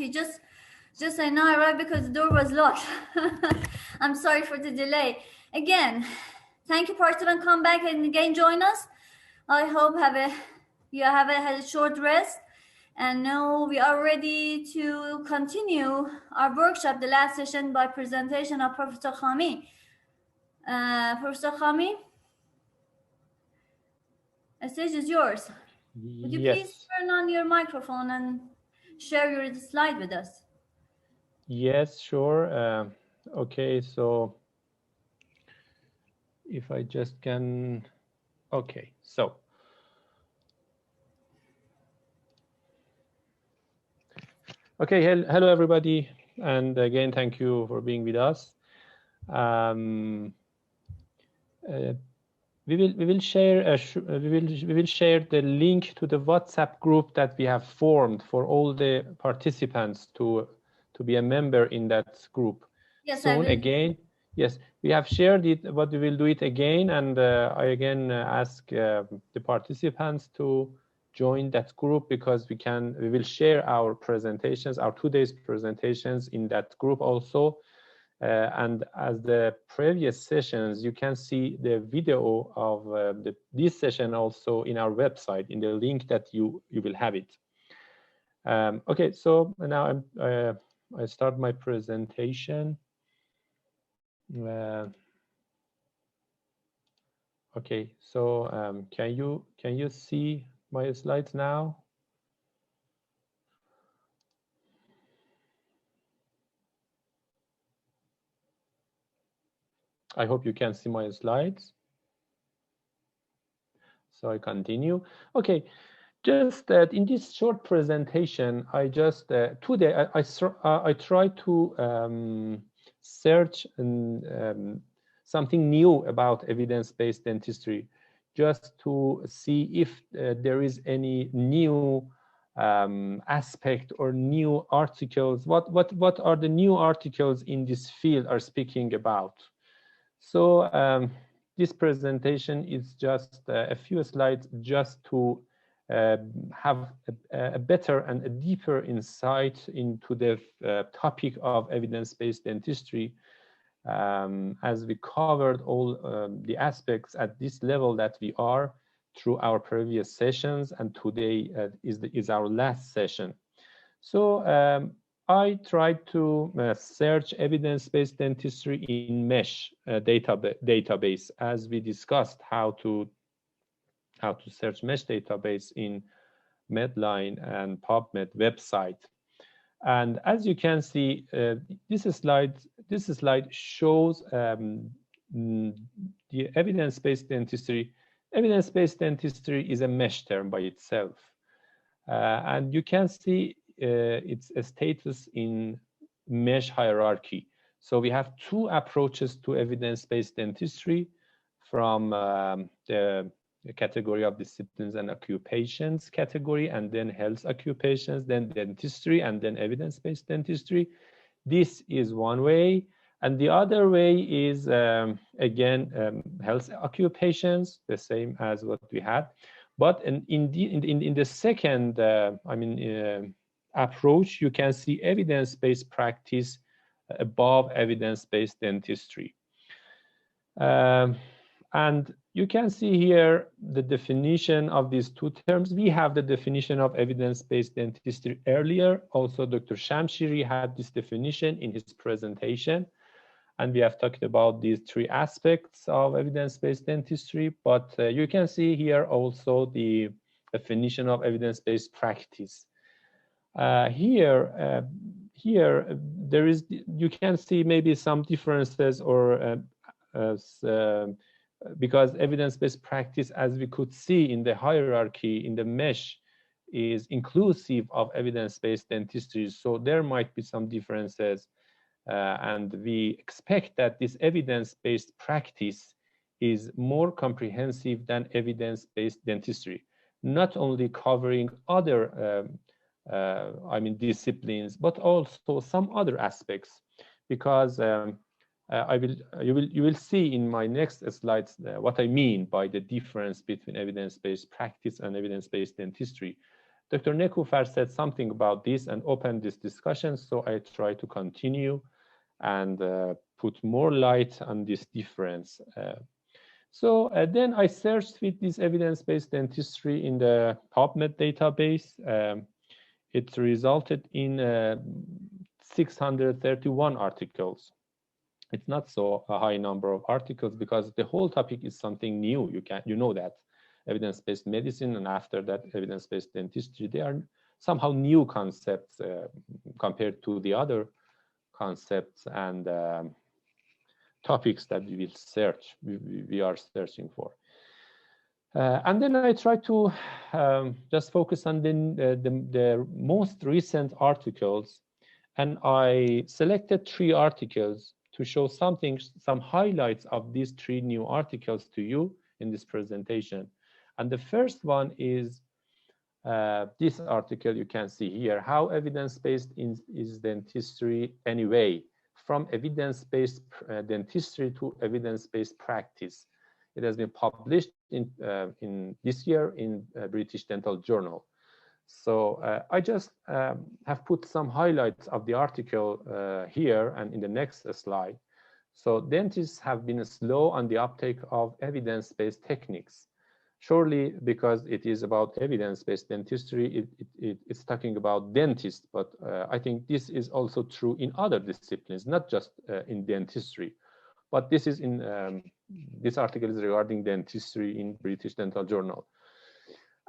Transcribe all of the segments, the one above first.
you. Just I know I arrived because the door was locked. I'm sorry for the delay. Again, thank you, participants. Come back and again join us. I hope you have had a short rest. And now we are ready to continue our workshop, the last session, by presentation of Professor Khami. Professor Khami, the stage is yours. Would you please turn on your microphone and share your slide with us? Yes, sure. Okay, so if I just can, okay, so. Okay, hello everybody, and again, thank you for being with us. We will share the link to the WhatsApp group that we have formed for all the participants to be a member in that group. Yes, soon. Again, yes, we have shared it, but we will do it again, and I again ask the participants to join that group, because we will share our presentations, our today's presentations in that group also. And as the previous sessions, you can see the video of this session also in our website, in the link that you will have it. Okay, so now I start my presentation. Okay, so can you see my slides now? I hope you can see my slides. So I continue. Okay, just in this short presentation, I just today I try to search something new about evidence-based dentistry, just to see if there is any new aspect or new articles. What are the new articles in this field are speaking about? So this presentation is just a few slides just to have a better and a deeper insight into the topic of evidence-based dentistry, as we covered all the aspects at this level that we are through our previous sessions, and today is our last session. So I tried to search evidence-based dentistry in MESH database, as we discussed how to search MESH database in Medline and PubMed website. And as you can see, this slide shows the evidence-based dentistry. Evidence-based dentistry is a MESH term by itself, and you can see its status in MESH hierarchy. So we have two approaches to evidence-based dentistry, from the category of disciplines and occupations category, and then health occupations, then dentistry, and then evidence-based dentistry. This is one way, and the other way is again health occupations, the same as what we had. But in the second approach, you can see evidence-based practice above evidence-based dentistry. And you can see here the definition of these two terms. We have the definition of evidence-based dentistry earlier. Also, Dr. Shamshiri had this definition in his presentation. And we have talked about these three aspects of evidence-based dentistry. But you can see here also the definition of evidence-based practice. Here there is, you can see maybe some differences, or because evidence-based practice, as we could see in the hierarchy in the MESH, is inclusive of evidence-based dentistry. So there might be some differences, and we expect that this evidence-based practice is more comprehensive than evidence-based dentistry, not only covering other disciplines, but also some other aspects, because you will see in my next slides what I mean by the difference between evidence-based practice and evidence-based dentistry. Dr. Nekufar said something about this and opened this discussion, so I try to continue and put more light on this difference. Then I searched with this evidence-based dentistry in the PubMed database. It resulted in 631 articles. It's not so a high number of articles because the whole topic is something new. You know that evidence-based medicine and after that evidence-based dentistry, they are somehow new concepts compared to the other concepts and topics that we will search, we are searching for. And then I try to just focus on the most recent articles, and I selected 3 articles to show some highlights of these 3 new articles to you in this presentation. And the first one is this article you can see here, How Evidence-Based is Dentistry Anyway, from Evidence-Based Dentistry to Evidence-Based Practice. It has been published in this year in British Dental Journal. So I just have put some highlights of the article here and in the next slide. So dentists have been slow on the uptake of evidence-based techniques. Surely because it is about evidence-based dentistry, it's talking about dentists, but I think this is also true in other disciplines, not just in dentistry. But this is in this article is regarding dentistry in British Dental Journal.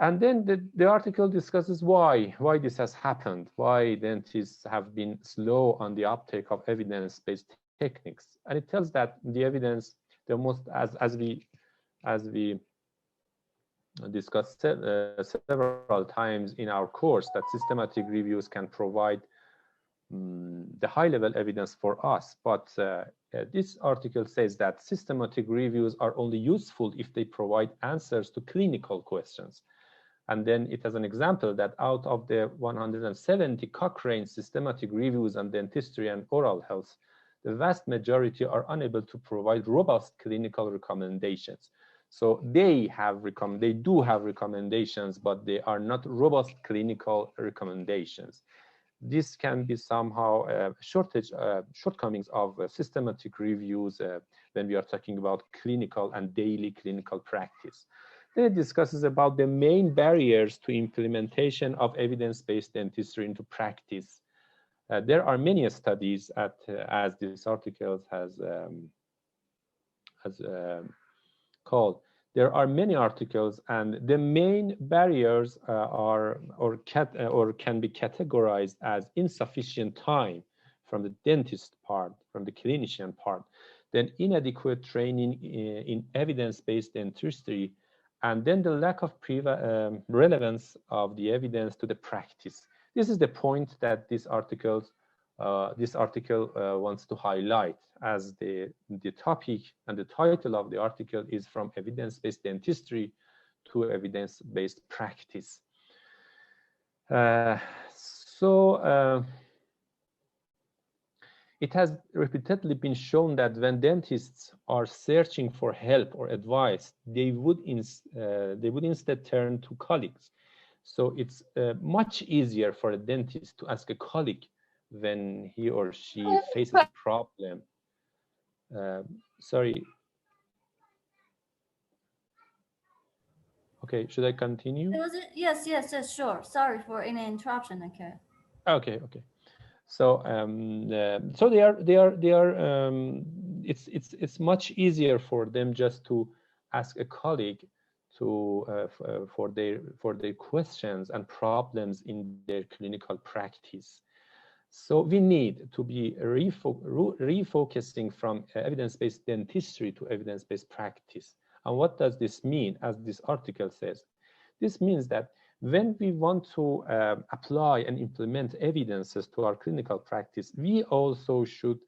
And then the article discusses why this has happened, why dentists have been slow on the uptake of evidence-based techniques. And it tells that the evidence, the most, as we discussed several times in our course, that systematic reviews can provide the high-level evidence for us. But this article says that systematic reviews are only useful if they provide answers to clinical questions. And then it has an example that out of the 170 Cochrane systematic reviews on dentistry and oral health, the vast majority are unable to provide robust clinical recommendations. So they do have recommendations, but they are not robust clinical recommendations. This can be somehow shortcomings of systematic reviews when we are talking about clinical and daily clinical practice. Then it discusses about the main barriers to implementation of evidence-based dentistry into practice. There are many studies, as this article has called. There are many articles, and the main barriers can be categorized as insufficient time from the dentist part, from the clinician part, then inadequate training in evidence-based dentistry, and then the lack of relevance of the evidence to the practice. This is the point that this article wants to highlight, as the topic and the title of the article is From Evidence-Based Dentistry to Evidence-Based Practice. It has repeatedly been shown that when dentists are searching for help or advice, they would instead turn to colleagues. So it's much easier for a dentist to ask a colleague when he or she faces a problem. Sorry. Okay, should I continue? Yes, sure. Sorry for any interruption. Okay. So it's much easier for them just to ask a colleague for their questions and problems in their clinical practice. So we need to be refocusing from evidence-based dentistry to evidence-based practice. And what does this mean? As this article says, this means that when we want to apply and implement evidences to our clinical practice, we also should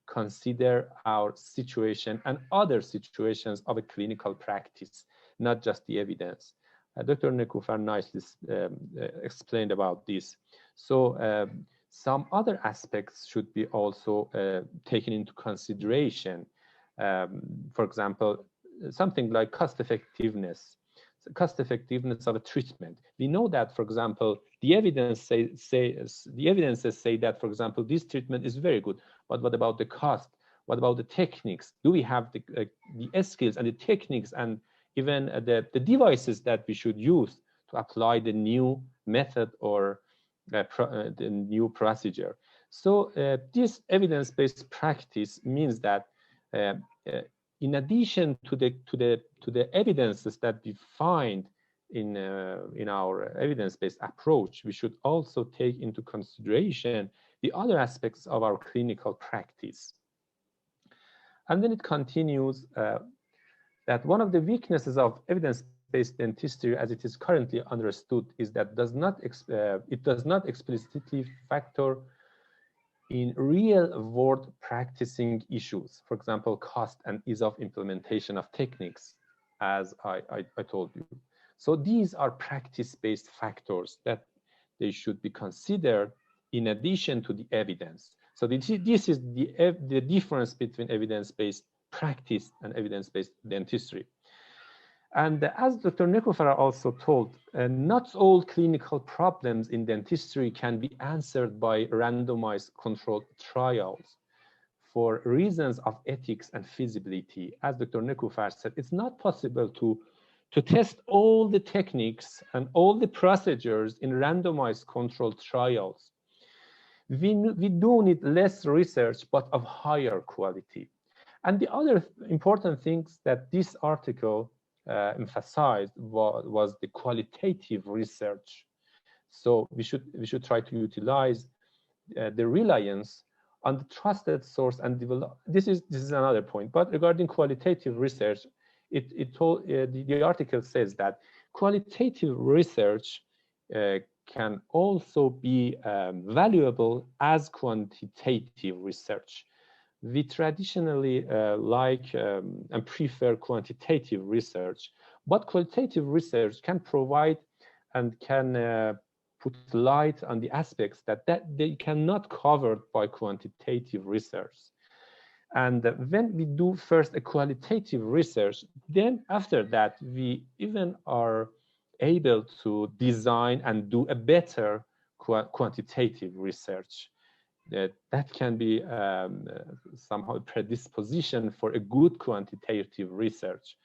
consider our situation and other situations of a clinical practice, not just the evidence. Dr. Nekufar nicely explained about this. So some other aspects should be also taken into consideration. For example, something like cost effectiveness of a treatment. We know that, for example, the evidences say that, for example, this treatment is very good, but what about the cost? What about the techniques? Do we have the skills and the techniques and even the devices that we should use to apply the new method or the new procedure? So this evidence-based practice means that in addition to the evidences that we find in our evidence-based approach, we should also take into consideration the other aspects of our clinical practice. And then it continues that one of the weaknesses of evidence-based dentistry, as it is currently understood, is that it does not explicitly factor in real-world practicing issues, for example, cost and ease of implementation of techniques, as I told you. So these are practice-based factors that they should be considered in addition to the evidence. So this is the difference between evidence-based practice and evidence-based dentistry. And as Dr. Nekufara also told, not all clinical problems in dentistry can be answered by randomized controlled trials for reasons of ethics and feasibility. As Dr. Nekufara said, it's not possible to test all the techniques and all the procedures in randomized controlled trials. We do need less research, but of higher quality. And the other important things that this article emphasized was the qualitative research. So we should try to utilize the reliance on the trusted source and develop. This is another point. But regarding qualitative research, the article says that qualitative research can also be valuable as quantitative research. We traditionally like and prefer quantitative research, but qualitative research can provide and can put light on the aspects that they cannot covered by quantitative research. And when we do first a qualitative research, then after that, we even are able to design and do a better quantitative research. That can be somehow a predisposition for a good quantitative research.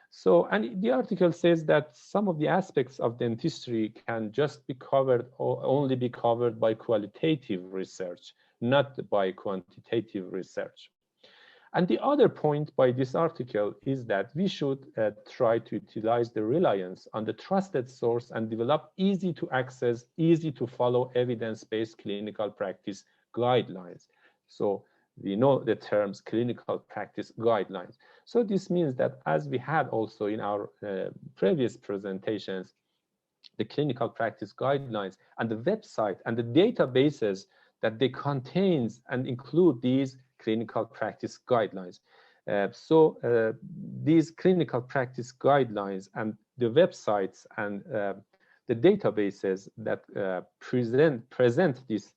So, and the article says that some of the aspects of dentistry can just be covered or only be covered by qualitative research, not by quantitative research. And the other point by this article is that we should try to utilize the reliance on the trusted source and develop easy to access, easy to follow evidence-based clinical practice guidelines. So we know the terms clinical practice guidelines. So this means that, as we had also in our previous presentations, the clinical practice guidelines and the website and the databases that they contains and include these clinical practice guidelines. So these clinical practice guidelines and the websites and the databases that present this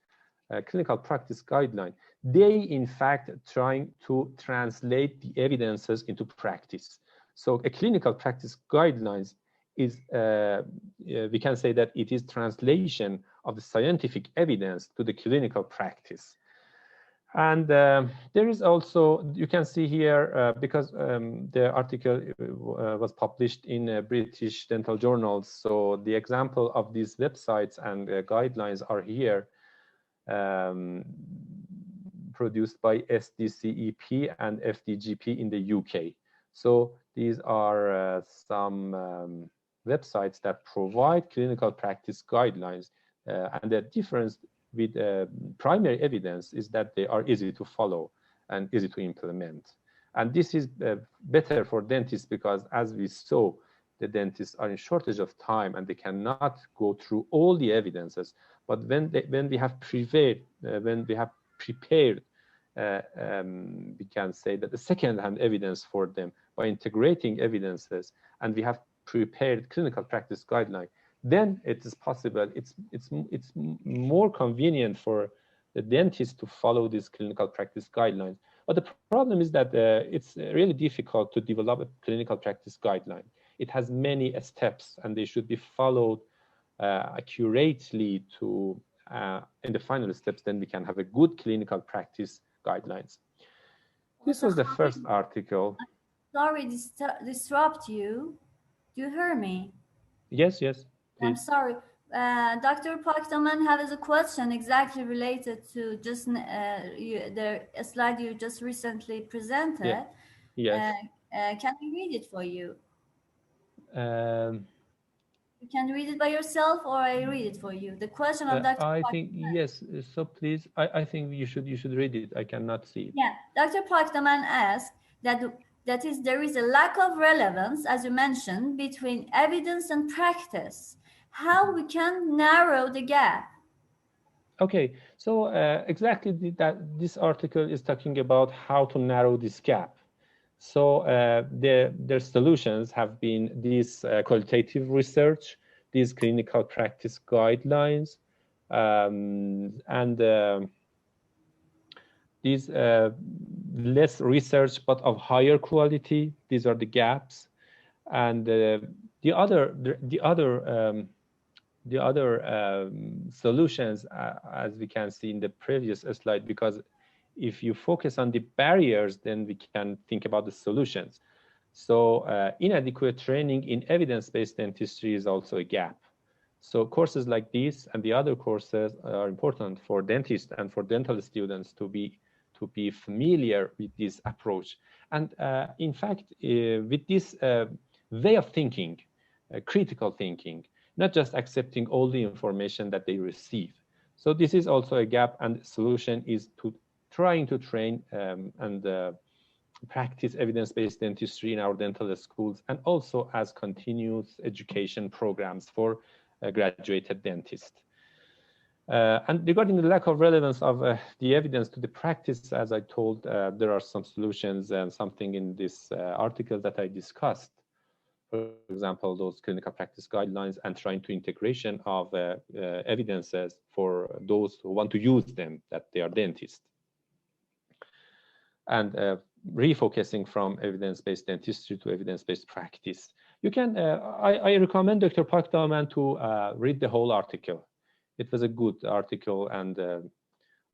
clinical practice guideline, they in fact trying to translate the evidences into practice. So a clinical practice guidelines is, we can say that it is translation of the scientific evidence to the clinical practice. And there is also, you can see here, because the article was published in British dental journals, so the example of these websites and guidelines are here, produced by SDCEP and FDGP in the UK. So these are some websites that provide clinical practice guidelines, and the difference with primary evidence is that they are easy to follow and easy to implement. And this is better for dentists because, as we saw, the dentists are in shortage of time and they cannot go through all the evidences. But when we have prepared, we can say that the second-hand evidence for them by integrating evidences, and we have prepared clinical practice guideline, then it is possible, it's more convenient for the dentist to follow these clinical practice guidelines. But the problem is that it's really difficult to develop a clinical practice guideline. It has many steps and they should be followed accurately to in the final steps, then we can have a good clinical practice guidelines. This was the first article. Sorry to disrupt you. Do you hear me? Yes, yes, please. I'm sorry. Dr. Paktaman has a question exactly related to just the slide you just recently presented. Yeah. Yes. Can I read it for you? Um, You can read it by yourself, or I read it for you. The question of Dr. I Paktaman. think yes. So please, I think you should read it. I cannot see it. Yeah, Dr. Paktaman asked that is there is a lack of relevance, as you mentioned, between evidence and practice. How we can narrow the gap? Okay, so exactly that this article is talking about how to narrow this gap. So their solutions have been this qualitative research, these clinical practice guidelines, and these less research but of higher quality. These are the gaps, and the other solutions, as we can see in the previous slide, because if you focus on the barriers, then we can think about the solutions. So inadequate training in evidence-based dentistry is also a gap. So courses like this and the other courses are important for dentists and for dental students to be familiar with this approach. And in fact, with this way of thinking, critical thinking, not just accepting all the information that they receive. So this is also a gap, and the solution is to trying to train and practice evidence-based dentistry in our dental schools, and also as continuous education programs for graduated dentists. And regarding the lack of relevance of the evidence to the practice, as I told, there are some solutions and something in this article that I discussed. For example, those clinical practice guidelines and trying to integration of evidences for those who want to use them, that they are dentists. And refocusing from evidence-based dentistry to evidence-based practice. You can, I recommend Dr. Pakdaman to read the whole article. It was a good article, and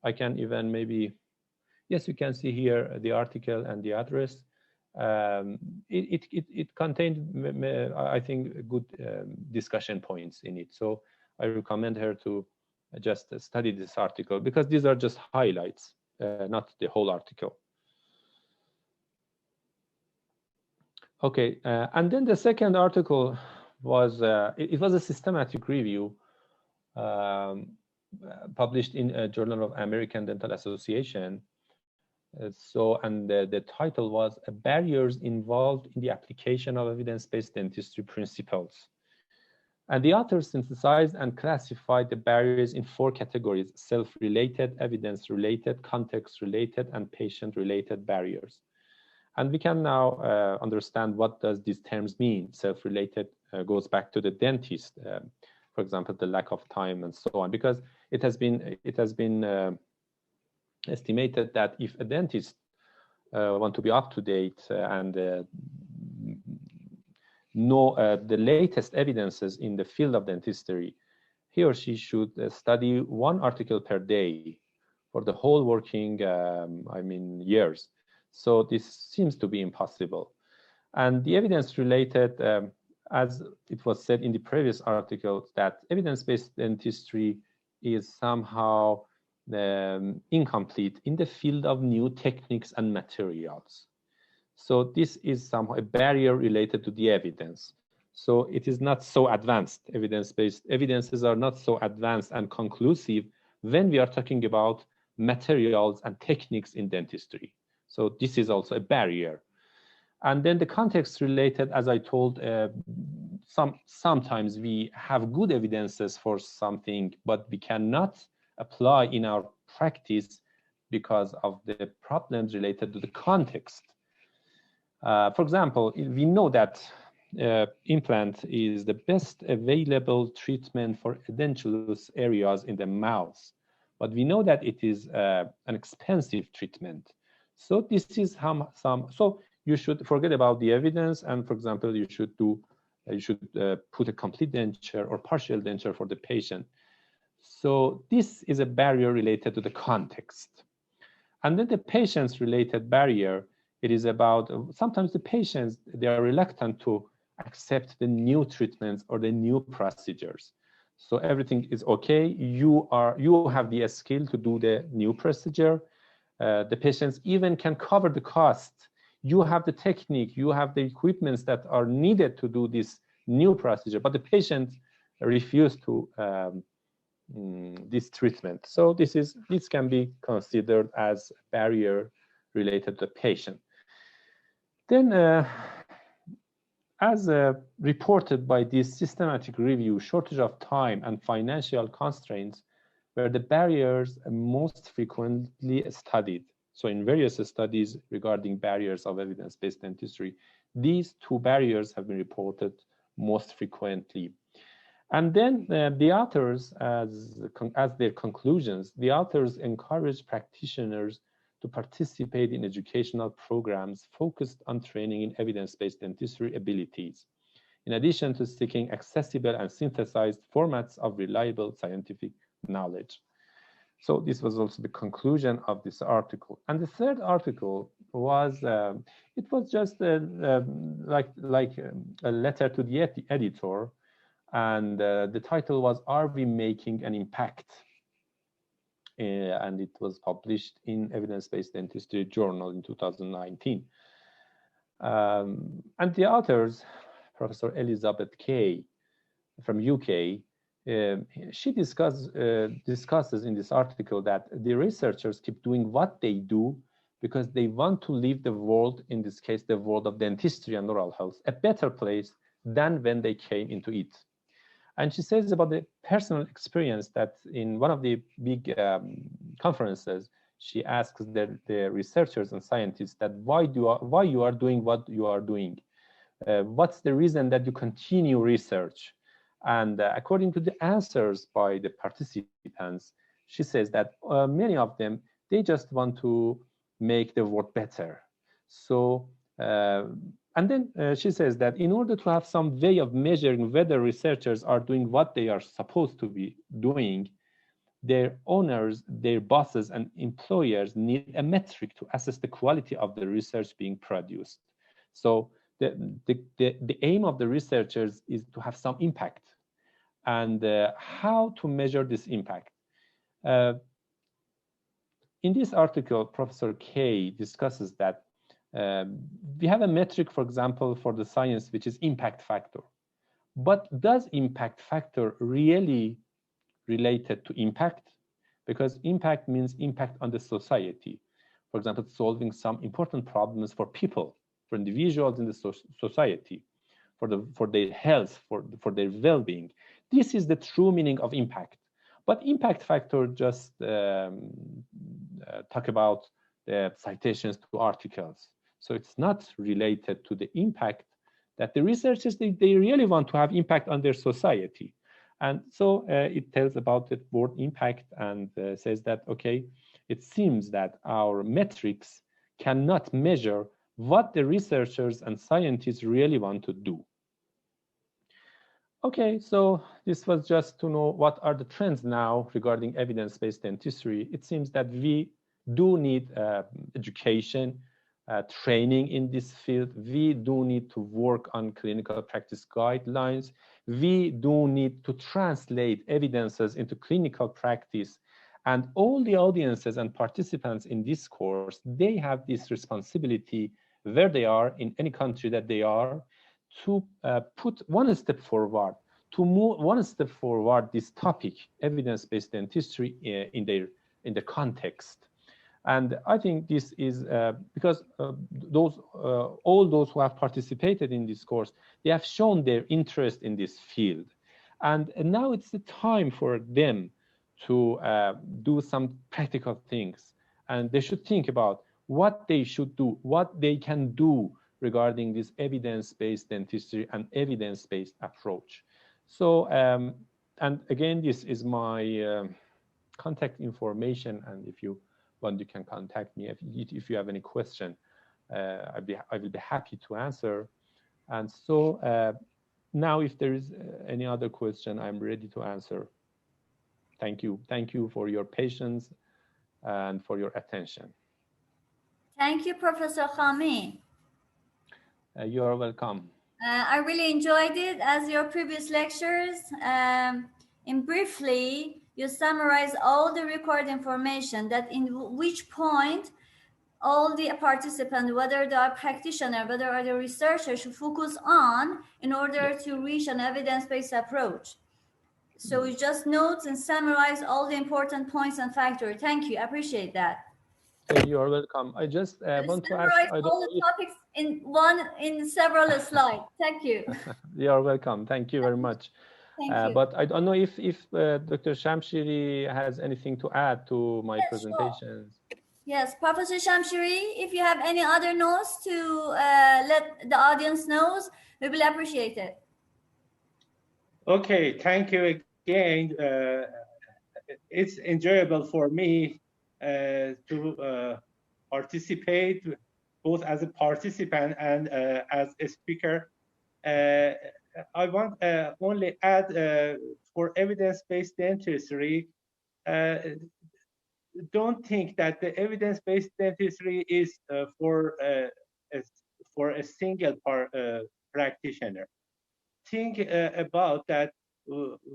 I can even maybe, yes, you can see here the article and the address. It contained, I think, good discussion points in it. So I recommend her to just study this article, because these are just highlights, not the whole article. Okay, and then the second article was, it was a systematic review published in a Journal of American Dental Association. And the title was Barriers Involved in the Application of Evidence-Based Dentistry Principles. And the authors synthesized and classified the barriers in 4 categories: self-related, evidence-related, context-related, and patient-related barriers. And we can now understand what does these terms mean. Self-related goes back to the dentist, for example, the lack of time and so on, because it has been estimated that if a dentist want to be up to date and know the latest evidences in the field of dentistry, he or she should study 1 article per day for the whole working, years. So this seems to be impossible. And the evidence-related, as it was said in the previous article, that evidence-based dentistry is somehow incomplete in the field of new techniques and materials. So this is somehow a barrier related to the evidence. So it is not so advanced. Evidence-based evidences are not so advanced and conclusive when we are talking about materials and techniques in dentistry. So this is also a barrier. And then the context related, as I told, sometimes we have good evidences for something, but we cannot apply in our practice because of the problems related to the context. For example, we know that implant is the best available treatment for edentulous areas in the mouth, but we know that it is an expensive treatment. So this is so you should forget about the evidence, and for example, you should do You should put a complete denture or partial denture for the patient. So this is a barrier related to the context. And then the patient's related barrier, it is about sometimes the patients, they are reluctant to accept the new treatments or the new procedures. So everything is okay. You have the skill to do the new procedure. The patients even can cover the cost. You have the technique, you have the equipments that are needed to do this new procedure, but the patient refuse to this treatment. So this can be considered as a barrier related to the patient. Then, as reported by this systematic review, shortage of time and financial constraints were the barriers most frequently studied. So in various studies regarding barriers of evidence-based dentistry, these two barriers have been reported most frequently. And then the authors, as their conclusions, the authors encourage practitioners to participate in educational programs focused on training in evidence-based dentistry abilities, in addition to seeking accessible and synthesized formats of reliable scientific knowledge. So this was also the conclusion of this article. And the third article was, it was just like a letter to the editor, and the title was, "Are We Making an Impact?" And it was published in Evidence-based Dentistry Journal in 2019. And the authors, Professor Elizabeth Kay from UK, she discusses in this article that the researchers keep doing what they do because they want to leave the world, in this case, the world of dentistry and oral health, a better place than when they came into it. And she says about the personal experience that in one of the big conferences, she asks the researchers and scientists that why you are doing what you are doing? What's the reason that you continue research? And according to the answers by the participants, she says that many of them, they just want to make the world better. So, and then she says that in order to have some way of measuring whether researchers are doing what they are supposed to be doing, their owners, their bosses, and employers need a metric to assess the quality of the research being produced. So the aim of the researchers is to have some impact. And how to measure this impact? In this article, Professor Kay discusses that we have a metric, for example, for the science, which is impact factor. But does impact factor really related to impact? Because impact means impact on the society. For example, solving some important problems for people, for individuals in the society, for their health, for their well-being. This is the true meaning of impact. But impact factor just talk about the citations to articles. So it's not related to the impact that the researchers, they really want to have impact on their society. And so it tells about the word impact and says that, okay, it seems that our metrics cannot measure what the researchers and scientists really want to do. Okay, so this was just to know what are the trends now regarding evidence-based dentistry. It seems that we do need education, training in this field. We do need to work on clinical practice guidelines. We do need to translate evidences into clinical practice. And all the audiences and participants in this course, they have this responsibility where they are in any country that they are, to put one step forward, to move one step forward this topic, evidence-based dentistry, in the context. And I think this is because all those who have participated in this course, they have shown their interest in this field. And now it's the time for them to do some practical things. And they should think about what they should do, what they can do regarding this evidence-based dentistry and evidence-based approach. So, and again, this is my contact information, and if you want, you can contact me. If you have any question, I will be happy to answer. And so now if there is any other question, I'm ready to answer. Thank you. Thank you for your patience and for your attention. Thank you, Professor Khami. You are welcome. I really enjoyed it as your previous lectures. In briefly, you summarize all the required information that in which point all the participants, whether they are practitioners, whether they are the researchers, should focus on in order to reach an evidence-based approach. So you just notes and summarize all the important points and factors. Thank you. I appreciate that. You are welcome. I just want to ask. Summarize all the topics in several slides. Thank you. You are welcome. Thank you very much. Thank you. But I don't know if Dr. Shamshiri has anything to add to my presentations. Sure. Yes, Professor Shamshiri, if you have any other notes to let the audience know, we will appreciate it. Okay, thank you again. It's enjoyable for me to participate both as a participant and as a speaker. I want only add for evidence-based dentistry, don't think that the evidence-based dentistry is for a single practitioner. Think about that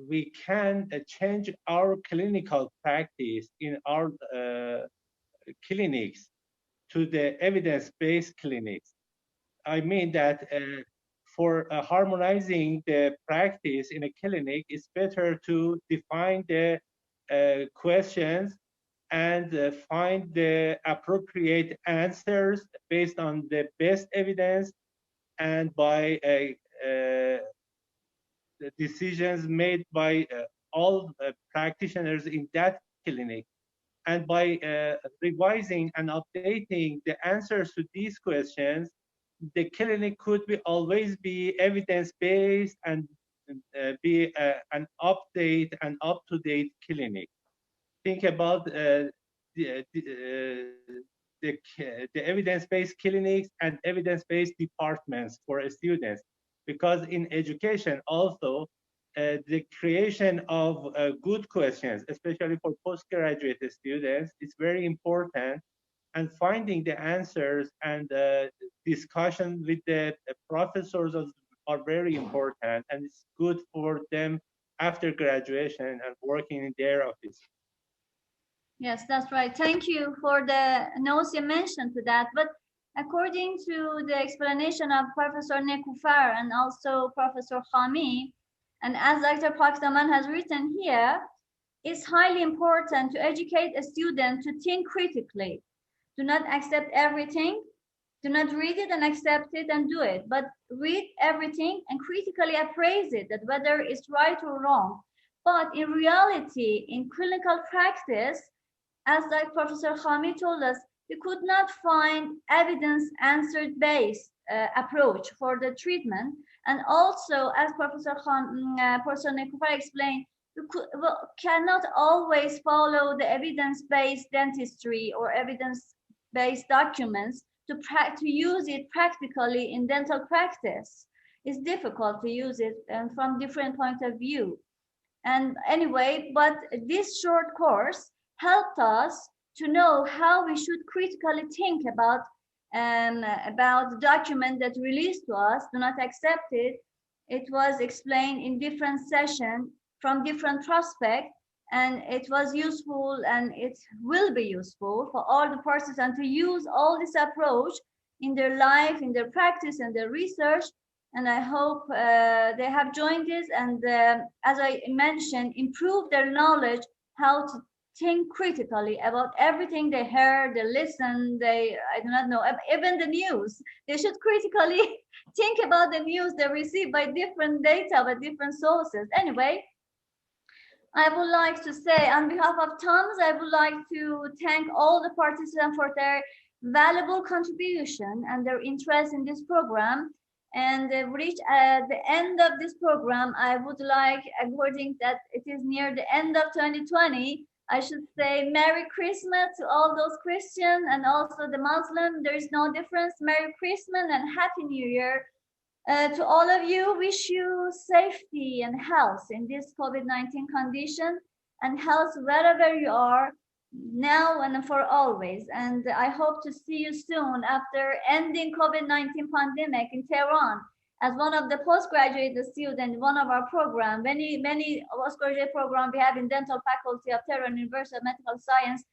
we can change our clinical practice in our clinics to the evidence-based clinics. I mean that for harmonizing the practice in a clinic, it's better to define the questions and find the appropriate answers based on the best evidence and by the decisions made by all practitioners in that clinic. And by revising and updating the answers to these questions, the clinic could always be evidence-based and be an update and up-to-date clinic. Think about the evidence-based clinics and evidence-based departments for students, because in education also the creation of good questions, especially for postgraduate students, is very important, and finding the answers and discussion with the professors are very important, and it's good for them after graduation and working in their office. Yes, that's right. Thank you for the notes you mentioned to that. But according to the explanation of Professor Nekufar and also Professor Khami, and as Dr. Pakdaman has written here, it's highly important to educate a student to think critically. Do not accept everything. Do not read it and accept it and do it, but read everything and critically appraise it, that whether it's right or wrong. But in reality, in clinical practice, as like Professor Khami told us, we could not find evidence-answered-based approach for the treatment. And also, as Professor Nekufar explained, we cannot always follow the evidence-based dentistry or evidence-based documents to use it practically in dental practice. It's difficult to use it and from different point of view. And anyway, but this short course helped us to know how we should critically think about the document that released to us. Do not accept it. It was explained in different sessions from different prospects, and it was useful, and it will be useful for all the participants to use all this approach in their life, in their practice, and their research. And I hope they have joined this, and as I mentioned, improve their knowledge how to think critically about everything they heard, they listen, I do not know, even the news. They should critically think about the news they receive by different data, by different sources. Anyway, I would like to say on behalf of TUMS, I would like to thank all the participants for their valuable contribution and their interest in this program. And reach at the end of this program, I would like, according that it is near the end of 2020, I should say Merry Christmas to all those Christians and also the Muslim. There is no difference. Merry Christmas and Happy New Year To all of you, wish you safety and health in this COVID-19 condition, and health wherever you are, now and for always. And I hope to see you soon after ending COVID-19 pandemic in Tehran. As one of the postgraduate students, one of our program, many postgraduate program we have in dental faculty of Tehran University of Medical Science.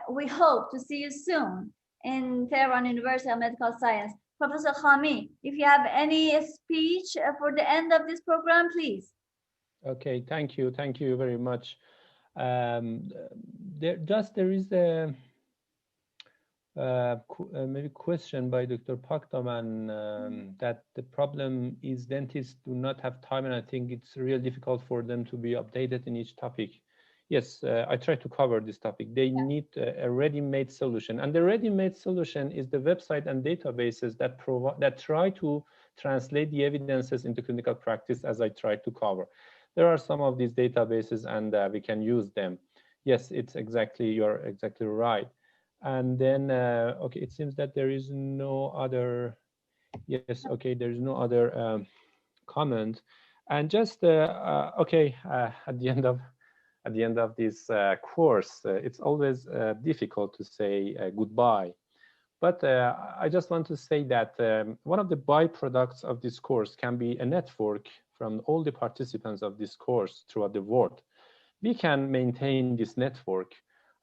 We hope to see you soon in Tehran University of Medical Science. Professor Khami, if you have any speech for the end of this program, please. Okay, thank you very much. There is a maybe question by Dr. Paktaman that the problem is dentists do not have time, and I think it's really difficult for them to be updated in each topic. Yes, I try to cover this topic. They need a ready-made solution, and the ready-made solution is the website and databases that try to translate the evidences into clinical practice, as I tried to cover. There are some of these databases, and we can use them. Yes, you're exactly right. And then, okay, it seems that there is no other. Yes, okay, there is no other comment, and just okay, at the end of this course, it's always difficult to say goodbye. But I just want to say that one of the byproducts of this course can be a network from all the participants of this course throughout the world. We can maintain this network.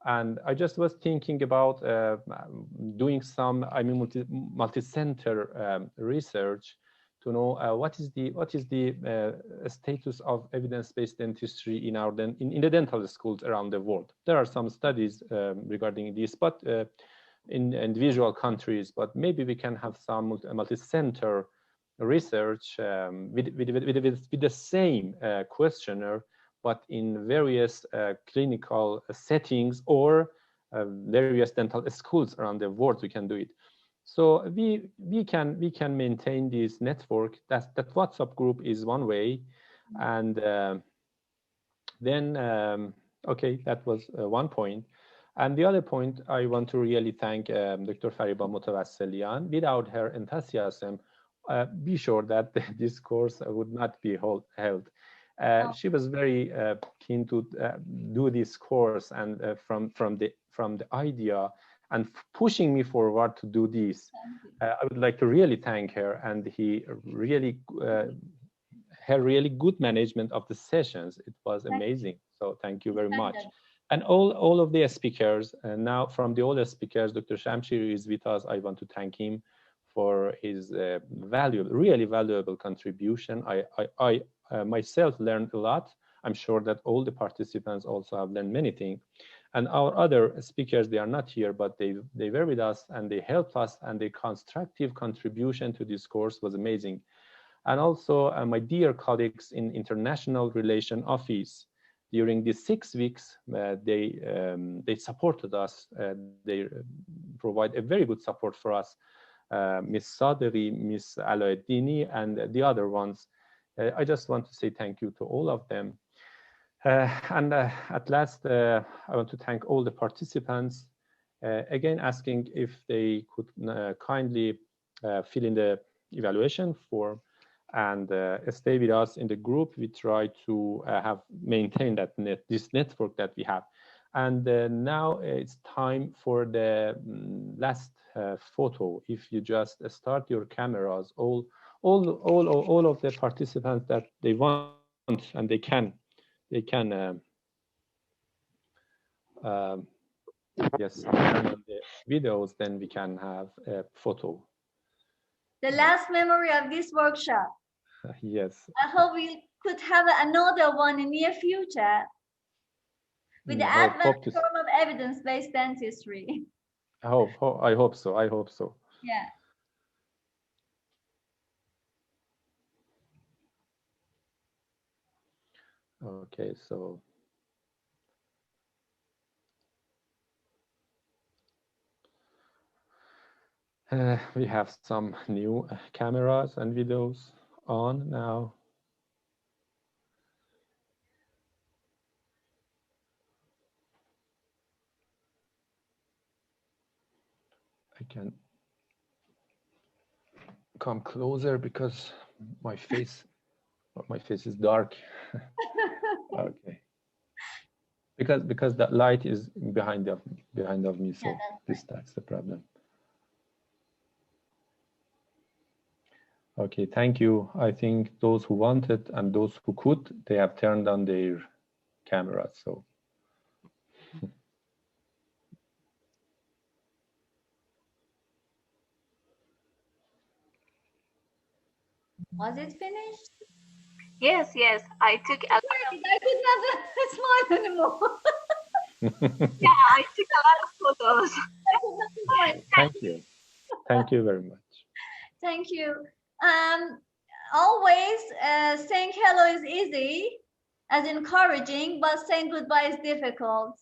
And I just was thinking about doing some, multi-center research to know what is the status of evidence-based dentistry in the dental schools around the world. There are some studies regarding this, but in individual countries. But maybe we can have some multi-center research with the same questionnaire, but in various clinical settings or various dental schools around the world. We can do it. So we can maintain this network. That WhatsApp group is one way, and then okay, that was one point. And the other point, I want to really thank Dr. Fariba Motawasselian. Without her enthusiasm, be sure that this course would not be held. She was very keen to do this course, and from the idea and pushing me forward to do this. I would like to really thank her, and her really good management of the sessions. It was amazing. So thank you very much. And all of the speakers, now from the older speakers, Dr. Shamshiri is with us. I want to thank him for his really valuable contribution. I myself learned a lot. I'm sure that all the participants also have learned many things. And our other speakers, they are not here, but they were with us and they helped us, and their constructive contribution to this course was amazing. And also my dear colleagues in International Relations Office. During these 6 weeks, they supported us. They provide a very good support for us. Ms. Sadeghi, Ms. Alaeddini, and the other ones. I just want to say thank you to all of them. And at last, I want to thank all the participants. Again, asking if they could kindly fill in the evaluation form and stay with us in the group. We try to maintain this network that we have. And now it's time for the last photo. If you just start your cameras, all of the participants that they want and they can yes, turn on the videos, then we can have a photo. The last memory of this workshop. Yes. I hope we could have another one in near future with the advanced form of evidence-based dentistry. I hope so. Yeah. Okay, so we have some new cameras and videos on now. I can. come closer because my face is dark. Okay. Because that light is behind of me, so that's the problem. Okay, thank you. I think those who wanted and those who could, they have turned on their cameras. So Was it finished? Yes, yes. I took a lot of, I could not smile anymore. yeah, I took a lot of photos. I could not smile. thank you. Thank you very much. Thank you. Always saying hello is easy, as encouraging, but saying goodbye is difficult.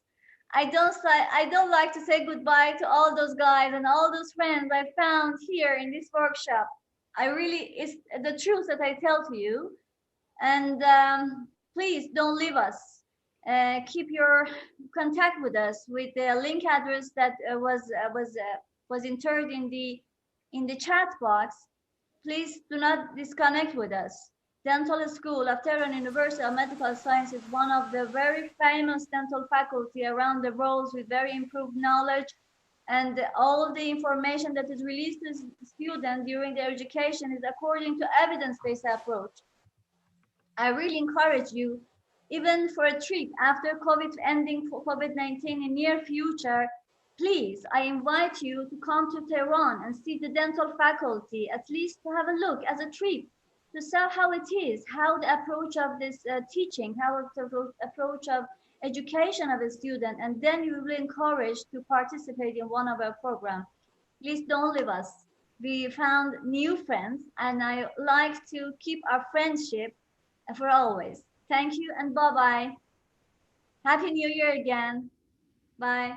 I don't like to say goodbye to all those guys and all those friends I found here in this workshop. It's the truth that I tell to you. And please don't leave us. Keep your contact with us with the link address that was entered in the chat box. Please do not disconnect with us. Dental School of Tehran University of Medical Science is one of the very famous dental faculty around the world with very improved knowledge, and all the information that is released to students during their education is according to evidence-based approach. I really encourage you, even for a trip after COVID ending for COVID-19 in near future, please, I invite you to come to Tehran and see the dental faculty, at least to have a look as a trip, to see how it is, how the approach of this teaching, how the approach of education of a student, and then you will be encouraged to participate in one of our programs. Please don't leave us. We found new friends, and I like to keep our friendship for always. Thank you and bye-bye. Happy New Year again. Bye.